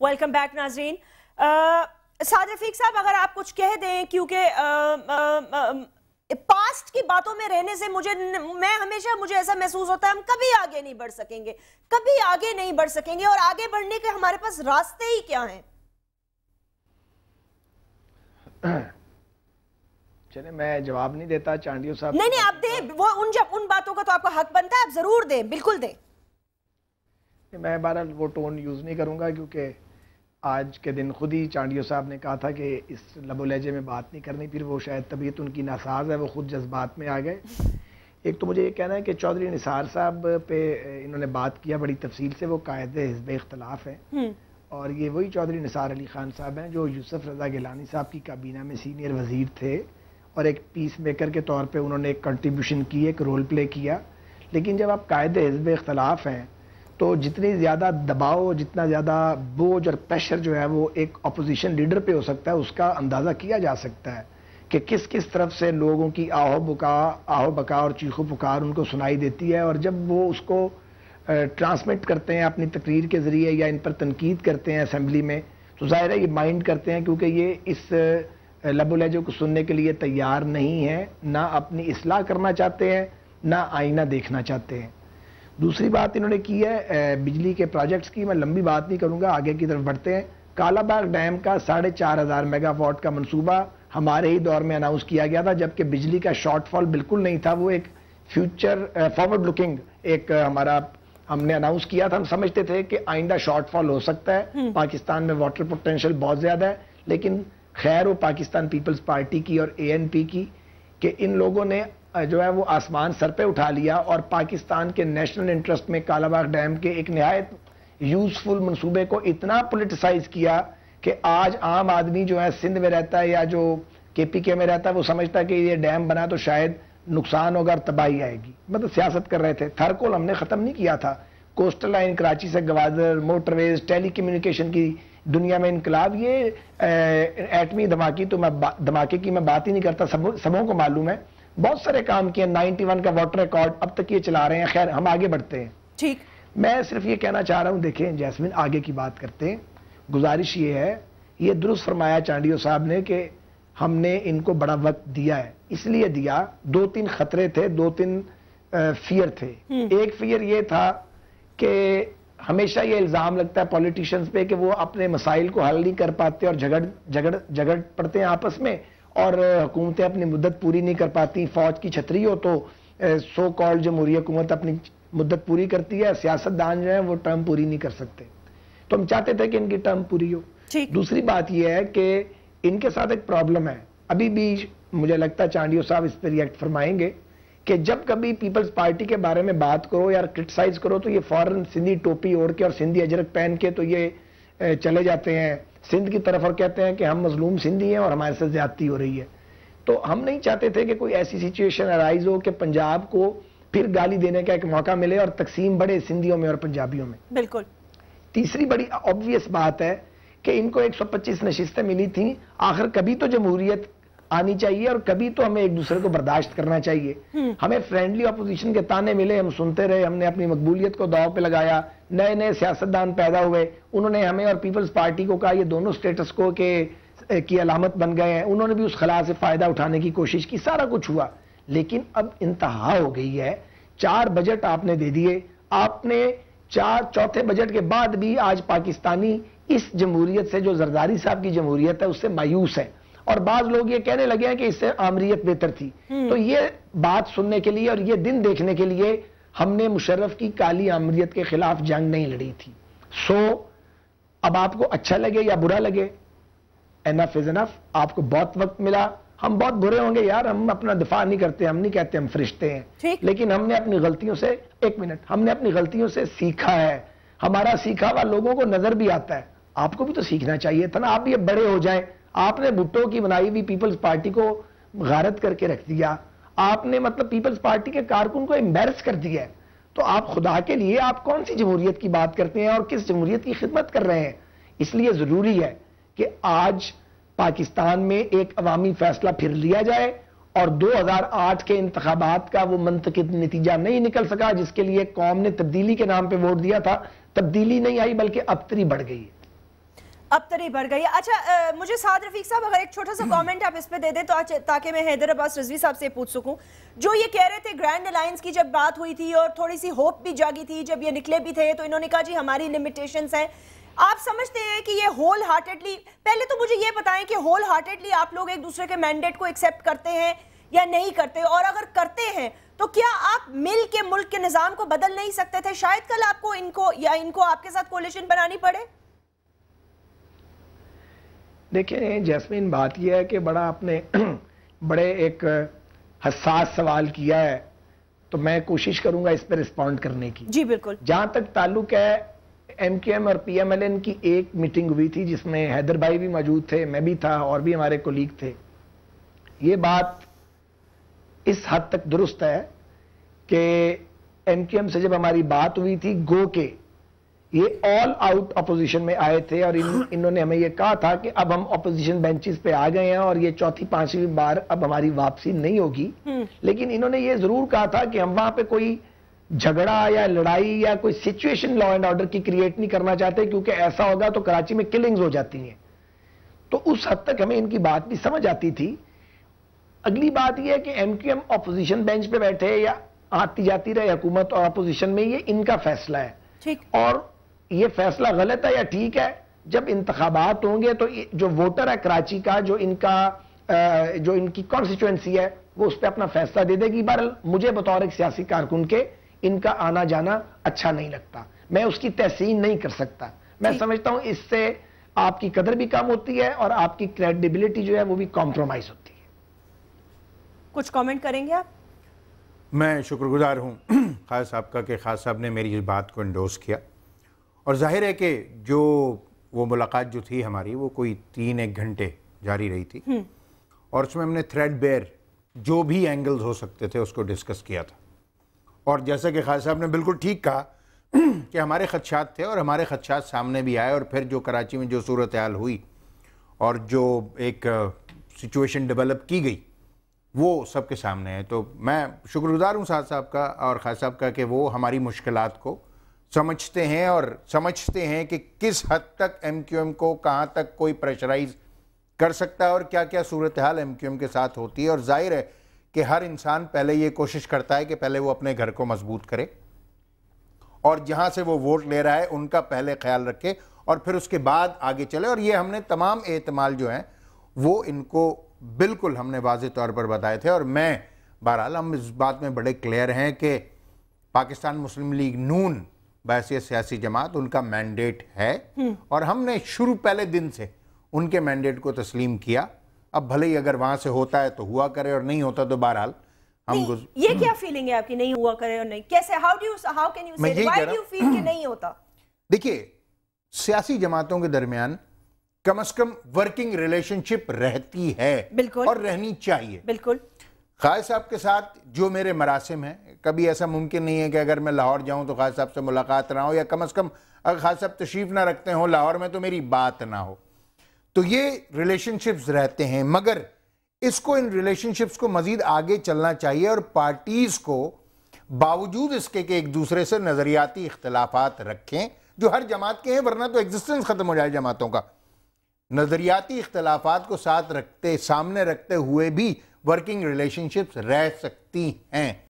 Welcome back नाजरीन। साद रफीक साहब, अगर आप कुछ कह दें, क्योंकि पास्ट की बातों में रहने से मुझे ऐसा महसूस होता है हम कभी आगे नहीं बढ़ सकेंगे, कभी आगे नहीं बढ़ सकेंगे, और आगे बढ़ने के हमारे पास रास्ते ही क्या हैं? चले, मैं जवाब नहीं देता चांडियो साहब। नहीं, आप दें, वो उन बातों का तो आपका हक बनता है, आप जरूर दें, बिल्कुल दें। मैं बहरहाल वो टोन यूज नहीं करूंगा, क्योंकि आज के दिन खुद ही चांडियो साहब ने कहा था कि इस लबो लहजे में बात नहीं करनी, फिर वो शायद तबीयत उनकी नासाज है, वो खुद जज्बात में आ गए। एक तो मुझे ये कहना है कि चौधरी निसार साहब पे इन्होंने बात किया बड़ी तफसील से, वो कायदे हिज़्ब इख्तलाफ हैं, और ये वही चौधरी निसार अली खान साहब हैं जो यूसुफ रजा गिलानी साहब की काबीना में सीनियर वजीर थे, और एक पीस मेकर के तौर पर उन्होंने एक कंट्रीब्यूशन की, एक रोल प्ले किया। लेकिन जब आप कायदे हिज़्ब इख्तलाफ हैं तो जितनी ज़्यादा दबाव, जितना ज़्यादा बोझ और प्रेशर जो है वो एक अपोजिशन लीडर पे हो सकता है, उसका अंदाज़ा किया जा सकता है कि किस किस तरफ से लोगों की आओ बका और चीखो पुकार उनको सुनाई देती है। और जब वो उसको ट्रांसमिट करते हैं अपनी तकरीर के ज़रिए या इन पर तनकीद करते हैं असेंबली में, तो ज़ाहिर है ये माइंड करते हैं, क्योंकि ये इस लबो लहजे को सुनने के लिए तैयार नहीं है, ना अपनी इस्लाह करना चाहते हैं, ना आईना देखना चाहते हैं। दूसरी बात इन्होंने की है बिजली के प्रोजेक्ट्स की, मैं लंबी बात नहीं करूंगा, आगे की तरफ बढ़ते हैं। कालाबाग डैम का 4500 मेगावाट का मंसूबा हमारे ही दौर में अनाउंस किया गया था, जबकि बिजली का शॉर्टफॉल बिल्कुल नहीं था। वो एक फ्यूचर फॉरवर्ड लुकिंग एक हमने अनाउंस किया था। हम समझते थे कि आइंदा शॉर्टफॉल हो सकता है, पाकिस्तान में वाटर पोटेंशियल बहुत ज्यादा है, लेकिन खैर वो पाकिस्तान पीपल्स पार्टी की और ANP की कि इन लोगों ने जो है वो आसमान सर पे उठा लिया, और पाकिस्तान के नेशनल इंटरेस्ट में कालाबाग डैम के एक निहायत यूजफुल मंसूबे को इतना पोलिटिसाइज किया कि आज आम आदमी जो है सिंध में रहता है या जो KPK में रहता है, वो समझता है कि ये डैम बना तो शायद नुकसान होगा और तबाही आएगी। मतलब सियासत कर रहे थे। थरकोल हमने खत्म नहीं किया था, कोस्टल लाइन कराची से गवादर, मोटरवेज, टेली कम्युनिकेशन की दुनिया में इनकलाब। ये एटमी धमाके की मैं बात ही नहीं करता, सबों को मालूम है। बहुत सारे काम किए, 91 का वाटर रिकॉर्ड अब तक ये चला रहे हैं। खैर, हम आगे बढ़ते हैं। ठीक, मैं सिर्फ ये कहना चाह रहा हूं, देखें जैस्मिन, आगे की बात करते हैं। गुजारिश ये है, ये दुरुस्त फरमाया चांडियो साहब ने कि हमने इनको बड़ा वक्त दिया है। इसलिए दिया, 2-3 खतरे थे, 2-3 फियर थे। एक फियर ये था कि हमेशा ये इल्जाम लगता है पॉलिटिशियंस पे कि वो अपने मसाइल को हल नहीं कर पाते और झगड़ पड़ते हैं आपस में, और हुकूमतें अपनी मुद्दत पूरी नहीं कर पाती। फौज की छतरी हो तो सो कॉल्ड जमहूरी हुकूमत अपनी मुद्दत पूरी करती है, सियासतदान जो है वो टर्म पूरी नहीं कर सकते। तो हम चाहते थे कि इनकी टर्म पूरी हो। दूसरी बात यह है कि इनके साथ एक प्रॉब्लम है, अभी भी मुझे लगता है चांडियो साहब इस पर रिएक्ट फरमाएंगे कि जब कभी पीपल्स पार्टी के बारे में बात करो या क्रिटिसाइज करो तो ये फौरन सिंधी टोपी ओढ़ के और सिंधी अजरक पहन के तो ये चले जाते हैं सिंध की तरफ और कहते हैं कि हम मजलूम सिंधी हैं और हमारे साथ ज्यादती हो रही है। तो हम नहीं चाहते थे कि कोई ऐसी सिचुएशन अराइज हो कि पंजाब को फिर गाली देने का एक मौका मिले और तकसीम बढ़े सिंधियों में और पंजाबियों में। बिल्कुल। तीसरी बड़ी ऑब्वियस बात है कि इनको 125 नशिस्तें मिली थी, आखिर कभी तो जमहूरियत आनी चाहिए और कभी तो हमें एक दूसरे को बर्दाश्त करना चाहिए। हमें फ्रेंडली अपोजिशन के ताने मिले, हम सुनते रहे, हमने अपनी मकबूलियत को दांव पे लगाया। नए नए सियासतदान पैदा हुए, उन्होंने हमें और पीपल्स पार्टी को कहा ये दोनों स्टेटस को की अलामत बन गए हैं, उन्होंने भी उस खला से फायदा उठाने की कोशिश की, सारा कुछ हुआ। लेकिन अब इंतहा हो गई है। 4 बजट आपने दे दिए, आपने 4 चौथे बजट के बाद भी आज पाकिस्तानी इस जमहूरियत से, जो जरदारी साहब की जमहूरियत है, उससे मायूस है, और बाज लोग ये कहने लगे हैं कि इससे आमरीत बेहतर थी। तो ये बात सुनने के लिए और ये दिन देखने के लिए हमने मुशर्रफ की काली आमरीत के खिलाफ जंग नहीं लड़ी थी। सो अब आपको अच्छा लगे या बुरा लगे, एनफ इज एनफ। आपको बहुत वक्त मिला, हम बहुत बुरे होंगे यार, हम अपना दिफा नहीं करते, हम नहीं कहते हम फरिश्ते हैं, लेकिन हमने अपनी गलतियों से, एक मिनट, हमने अपनी गलतियों से सीखा है। हमारा सीखा हुआ लोगों को नजर भी आता है। आपको भी तो सीखना चाहिए था ना, आप भी बड़े हो जाएं। आपने भुट्टो की बनाई हुई पीपल्स पार्टी को गारत करके रख दिया, आपने मतलब पीपल्स पार्टी के कारकुन को एम्बैरस कर दिया है। तो आप खुदा के लिए आप कौन सी जमहूरियत की बात करते हैं और किस जमहूरियत की खिदमत कर रहे हैं? इसलिए जरूरी है कि आज पाकिस्तान में एक अवामी फैसला फिर लिया जाए, और 2008 के इंतखाबात का वो मंतकिद नतीजा नहीं निकल सका जिसके लिए कौम ने तब्दीली के नाम पे वोट दिया था। तब्दीली नहीं आई बल्कि अबतरी बढ़ गई है। अबतरी बढ़ गई। अच्छा, मुझे साद रफीक साहब अगर एक छोटा सा कमेंट आप इस पे दे दें तो ताकि मैं हैदर अब्बास रिजवी साहब से पूछ सकूं, जो ये कह रहे थे ग्रैंड अलायंस की जब बात हुई थी और थोड़ी सी होप भी जागी थी जब ये निकले भी थे, तो इन्होंने कहा जी हमारी लिमिटेशंस हैं। आप समझते हैं कि ये होल हार्टेडली, पहले तो मुझे ये बताएं कि होल हार्टेडली आप लोग एक दूसरे के मैंडेट को एक्सेप्ट करते हैं या नहीं करते, और अगर करते हैं तो क्या आप मिल के मुल्क के निजाम को बदल नहीं सकते थे? शायद कल आपको इनको आपके साथ कोलिशन बनानी पड़े। देखिए जैस्मीन, बात यह है कि बड़ा आपने बड़े एक हसास सवाल किया है, तो मैं कोशिश करूंगा इस पर रिस्पॉन्ड करने की। जी बिल्कुल। जहां तक ताल्लुक है MQM और PMLN की एक मीटिंग हुई थी जिसमें हैदर भाई भी मौजूद थे, मैं भी था और भी हमारे कोलीग थे। ये बात इस हद तक दुरुस्त है कि MQM से जब हमारी बात हुई थी गो के ये ऑल आउट अपोजिशन में आए थे और इन्होंने हमें ये कहा था कि अब हम अपोजिशन बेंचेस पे आ गए हैं और ये चौथी पांचवी बार अब हमारी वापसी नहीं होगी। लेकिन इन्होंने ये जरूर कहा था कि हम वहां पे कोई झगड़ा या लड़ाई या कोई सिचुएशन लॉ एंड ऑर्डर की क्रिएट नहीं करना चाहते, क्योंकि ऐसा होगा तो कराची में किलिंग्स हो जाती हैं। तो उस हद तक हमें इनकी बात भी समझ आती थी। अगली बात यह है कि MQM अपोजिशन बेंच पे बैठे या आती जाती रहे हुकूमत और अपोजिशन में, ये इनका फैसला है। ठीक। और ये फैसला गलत है या ठीक है, जब इंतखाबात होंगे तो जो वोटर है कराची का, जो इनकी कॉन्स्टिट्यूएंसी है, वो उस पर अपना फैसला दे देगी। बहरहाल मुझे बतौर एक सियासी कारकुन के इनका आना जाना अच्छा नहीं लगता, मैं उसकी तहसीन नहीं कर सकता। मैं समझता हूं इससे आपकी कदर भी कम होती है और आपकी क्रेडिबिलिटी जो है वो भी कॉम्प्रोमाइज होती है। कुछ कमेंट करेंगे आप? मैं शुक्रगुजार हूं खास साहब का कि खास साहब ने मेरी इस बात को इंडोर्स किया, और जाहिर है कि जो वो मुलाकात जो थी हमारी वो कोई 3-1 घंटे जारी रही थी, और उसमें हमने थ्रेड बेयर जो भी एंगल्स हो सकते थे उसको डिस्कस किया था। और जैसा कि खास साहब ने बिल्कुल ठीक कहा कि हमारे खदशात थे और हमारे खदशात सामने भी आए, और फिर जो कराची में जो सूरत हाल हुई और जो एक सिचुएशन डेवलप की गई वो सबके सामने है। तो मैं शुक्रगुजार हूँ साद साहब का और खास साहब का कि वो हमारी मुश्किलात को समझते हैं और समझते हैं कि किस हद तक MQM को कहाँ तक कोई प्रेशराइज कर सकता है और क्या क्या सूरत हाल MQM के साथ होती है। और जाहिर है कि हर इंसान पहले ये कोशिश करता है कि पहले वो अपने घर को मजबूत करे और जहाँ से वो वोट ले रहा है उनका पहले ख्याल रखे और फिर उसके बाद आगे चले। और ये हमने तमाम एहतमाल जो हैं वो इनको बिल्कुल हमने वाज़ेह तौर पर बताए थे। और मैं बहरहाल हम इस बात में बड़े क्लियर हैं कि पाकिस्तान मुस्लिम लीग नून बैसियत सियासी जमात उनका मैंडेट है और हमने शुरू पहले दिन से उनके मैंडेट को तस्लीम किया। अब भले ही अगर वहां से होता है तो हुआ करे और नहीं होता तो बहरहाल हम ये क्या फीलिंग है आपकी, नहीं हुआ करे और नहीं कैसे, हाउ कैन यू से व्हाई डू यू फील कि नहीं होता? देखिए, सियासी जमातों के दरमियान कम से कम वर्किंग रिलेशनशिप रहती है, बिल्कुल, और रहनी चाहिए। बिल्कुल। खालिद साहब के साथ जो मेरे मरासिम हैं, कभी ऐसा मुमकिन नहीं है कि अगर मैं लाहौर जाऊं तो खालिद साहब से मुलाकात ना हो, या कम से कम अगर खालिद साहब तशरीफ ना रखते हो लाहौर में तो मेरी बात ना हो। तो ये रिलेशनशिप्स रहते हैं, मगर इसको, इन रिलेशनशिप्स को मजीद आगे चलना चाहिए और पार्टीज को बावजूद इसके कि एक दूसरे से नजरियाती इख्तलाफात रखें जो हर जमात के हैं, वरना तो एग्जिस्टेंस खत्म हो जाए जमातों का, नजरियाती इख्तलाफात को साथ रखते, सामने रखते हुए भी वर्किंग रिलेशनशिप्स रह सकती हैं।